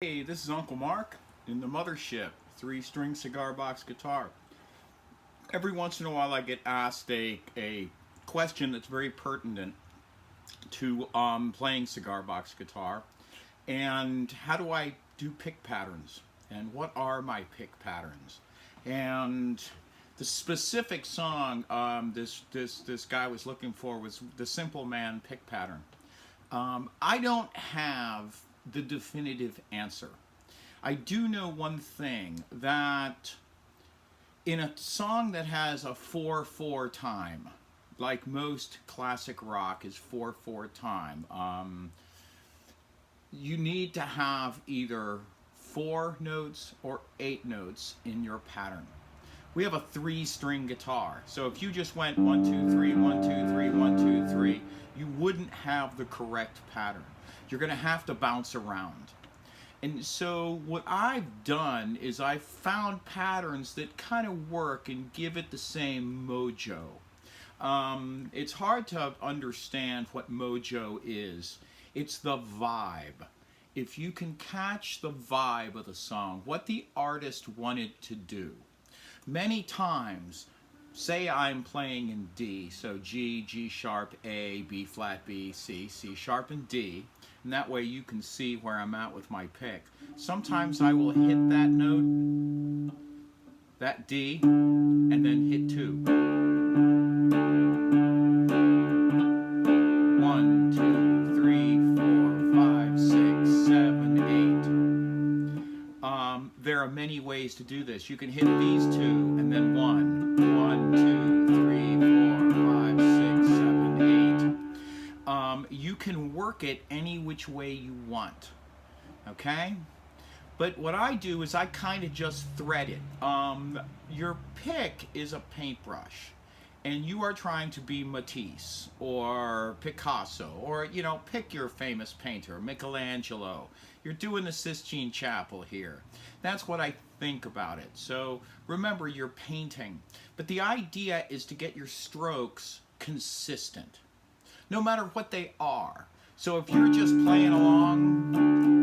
Hey, this is Uncle Mark in the mothership, three-string cigar box guitar. Every once in a while I get asked a question that's very pertinent to playing cigar box guitar. And how do I do pick patterns? And what are my pick patterns? And the specific song this guy was looking for was the Simple Man pick pattern. I don't have the definitive answer. I do know one thing, that in a song that has a 4/4 time, like most classic rock is 4/4 time, you need to have either 4 notes or 8 notes in your pattern. We have a 3-string guitar, so if you just went 1 2 3 1 2 3 1 2 3, you wouldn't have the correct pattern. You're going to have to bounce around. And so what I've done is I've found patterns that kind of work and give it the same mojo. It's hard to understand what mojo is. It's the vibe. If you can catch the vibe of the song, what the artist wanted to do. Many times, say I'm playing in D, so G, G sharp, A, B flat, B, C, C sharp, and D, and that way you can see where I'm at with my pick. Sometimes I will hit that note, that D, and then hit 2. 1, 2, 3, 4, 5, 6, 7, 8. There are many ways to do this. You can hit these 2 and then 1, 1, 2, 3, 4, 5, 6, 7, 8. You can work it any which way you want. Okay? But what I do is I kind of just thread it. Your pick is a paintbrush, and you are trying to be Matisse or Picasso, or, pick your famous painter, Michelangelo. You're doing the Sistine Chapel here. That's what I think about it. So remember, you're painting. But the idea is to get your strokes consistent, no matter what they are. So if you're just playing along,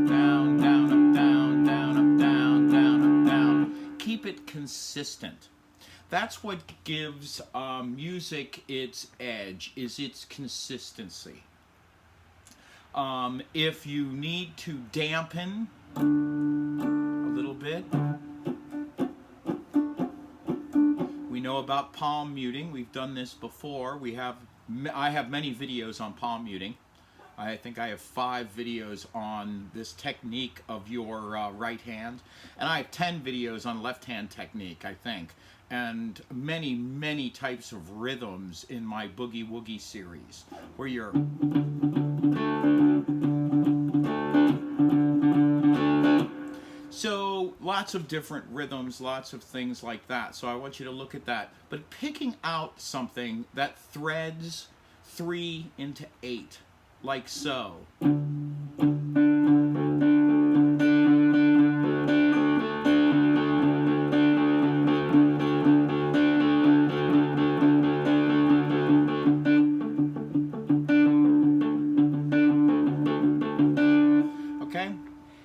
down, down, up, down, down, up, down, down, up, down, keep it consistent. That's what gives music its edge, is its consistency. If you need to dampen a little bit, we know about palm muting. We've done this before. I have many videos on palm muting. I think I have 5 videos on this technique of your right hand, and I have 10 videos on left hand technique, I think, and many, many types of rhythms in my Boogie Woogie series, where you're... So lots of different rhythms, lots of things like that. So I want you to look at that. But picking out something that threads 3 into 8, like so. Okay?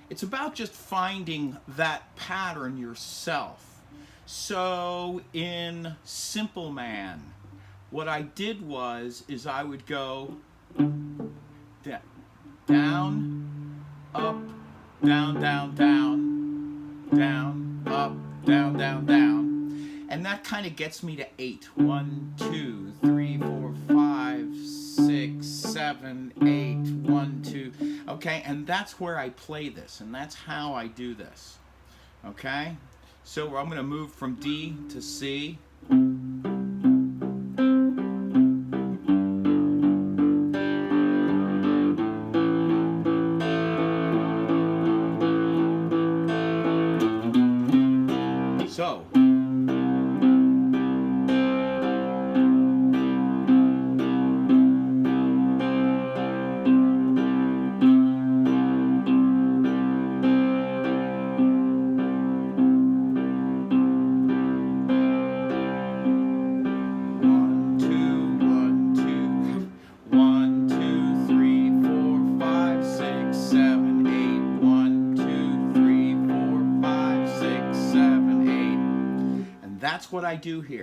It's about just finding that pattern yourself. So in Simple Man, what I did is I would go down, up, down, down, down, down, up, down, down, down. And that kind of gets me to 8. 1, 2, 3, 4, 5, 6, 7, 8, 1, 2. Okay, and that's where I play this, and that's how I do this. Okay? So I'm going to move from D to C. So, that's what I do here.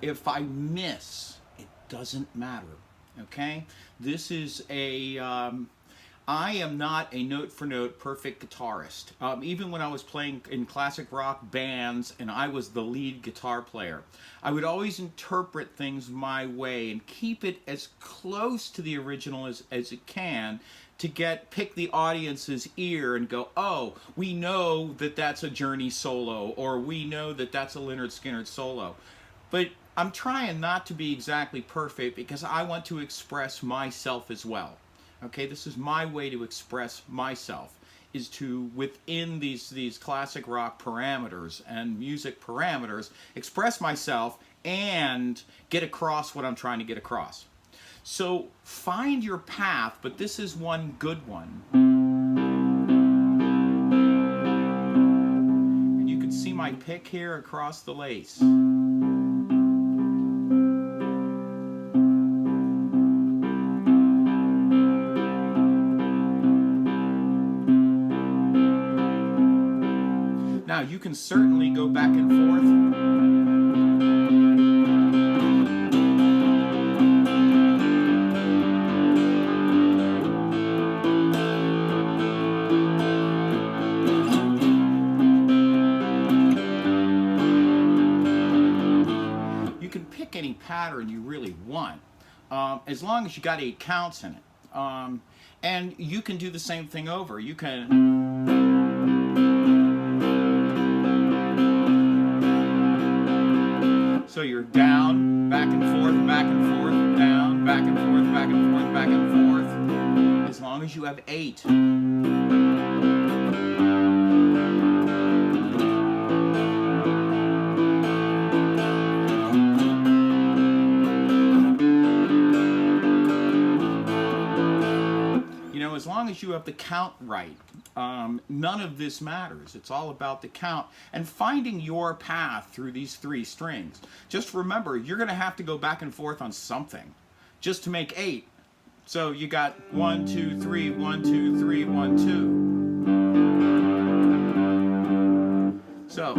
If I miss, it doesn't matter, okay? This is a, I am not a note-for-note perfect guitarist. Even when I was playing in classic rock bands and I was the lead guitar player, I would always interpret things my way and keep it as close to the original as it can to pick the audience's ear and go, oh, we know that that's a Journey solo, or we know that that's a Lynyrd Skynyrd solo. But I'm trying not to be exactly perfect because I want to express myself as well. Okay, this is my way to express myself, is to, within these classic rock parameters and music parameters, express myself and get across what I'm trying to get across. So find your path, but this is one good one. And you can see my pick here across the lace. Now, you can certainly go back and forth. You can pick any pattern you really want, as long as you got 8 counts in it. And you can do the same thing over. You can... So you're down, back and forth, down, back and forth, back and forth, back and forth. As long as you have 8. You know, as long as you have the count right, none of this matters. It's all about the count and finding your path through these 3 strings. Just remember, you're going to have to go back and forth on something just to make 8. So you got 1, 2, 3, 1, 2, 3, 1, 2. So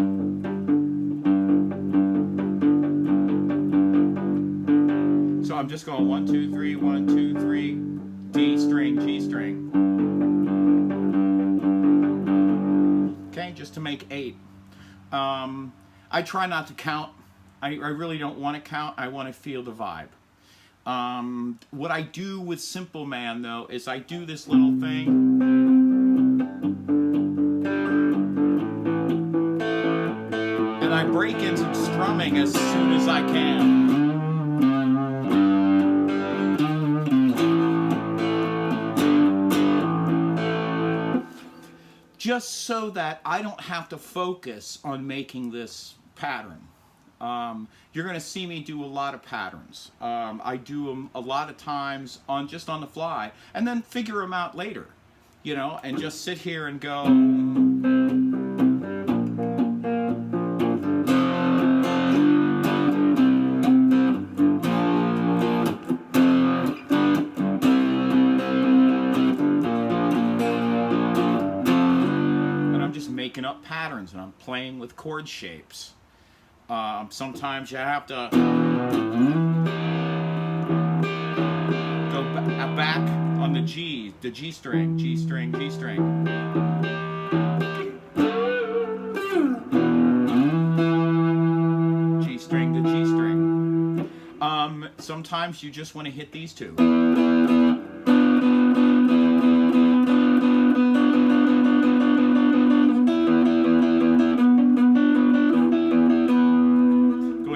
I'm just going 1, 2, 3, 1, 2, 3, D string, G string. Okay, just to make 8. I try not to count. I really don't want to count. I want to feel the vibe. What I do with Simple Man, though, is I do this little thing. And I break into strumming as soon as I can. Just so that I don't have to focus on making this pattern. You're going to see me do a lot of patterns. I do them a lot of times just on the fly, and then figure them out later, you know, and just sit here and go. Making up patterns, and I'm playing with chord shapes. Sometimes you have to go back on the G string, G string, G string. G string to G string. Sometimes you just want to hit these 2.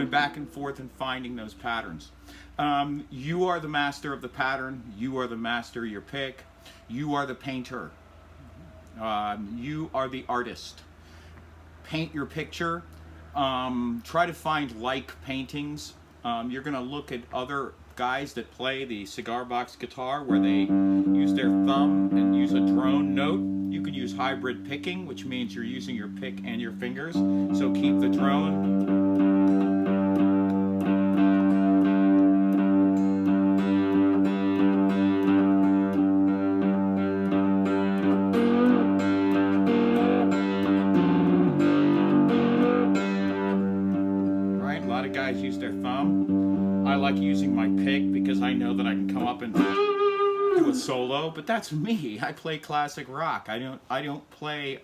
Back and forth and finding those patterns. You are the master of the pattern. You are the master of your pick. You are the painter. You are the artist. Paint your picture. Try to find like paintings. You're going to look at other guys that play the Cigar Box guitar where they use their thumb and use a drone note. You can use hybrid picking, which means you're using your pick and your fingers. So keep the drone. of guys use their thumb. I like using my pick because I know that I can come up and do a solo, but that's me. I play classic rock. I don't play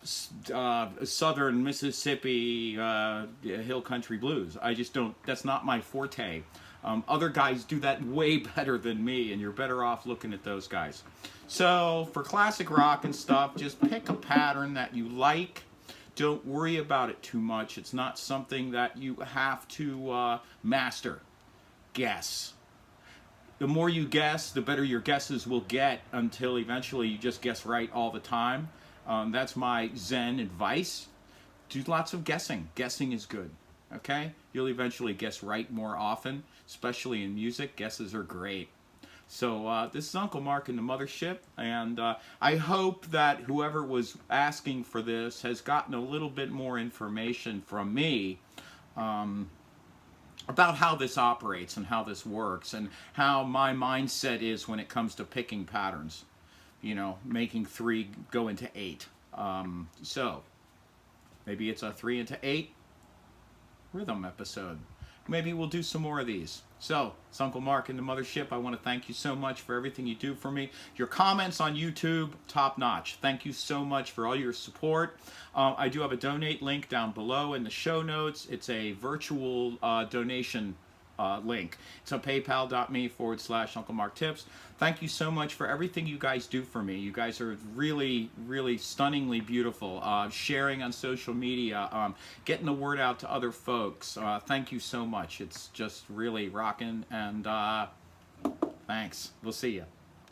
Southern Mississippi hill country blues. I just don't. That's not my forte. Other guys do that way better than me, and you're better off looking at those guys. So for classic rock and stuff, just pick a pattern that you like. Don't worry about it too much. It's not something that you have to master. Guess. The more you guess, the better your guesses will get until eventually you just guess right all the time. That's my Zen advice. Do lots of guessing. Guessing is good. Okay? You'll eventually guess right more often, especially in music. Guesses are great. So this is Uncle Mark in the Mothership, and I hope that whoever was asking for this has gotten a little bit more information from me about how this operates and how this works and how my mindset is when it comes to picking patterns. You know, making 3 go into 8. So maybe it's a 3 into 8 rhythm episode. Maybe we'll do some more of these. So, it's Uncle Mark in the Mothership. I want to thank you so much for everything you do for me. Your comments on YouTube, top notch. Thank you so much for all your support. I do have a donate link down below in the show notes. It's a virtual donation link. It's on paypal.me/Uncle Mark Tips. Thank you so much for everything you guys do for me. You guys are really, really stunningly beautiful. Sharing on social media, getting the word out to other folks. Thank you so much. It's just really rocking, and thanks. We'll see you.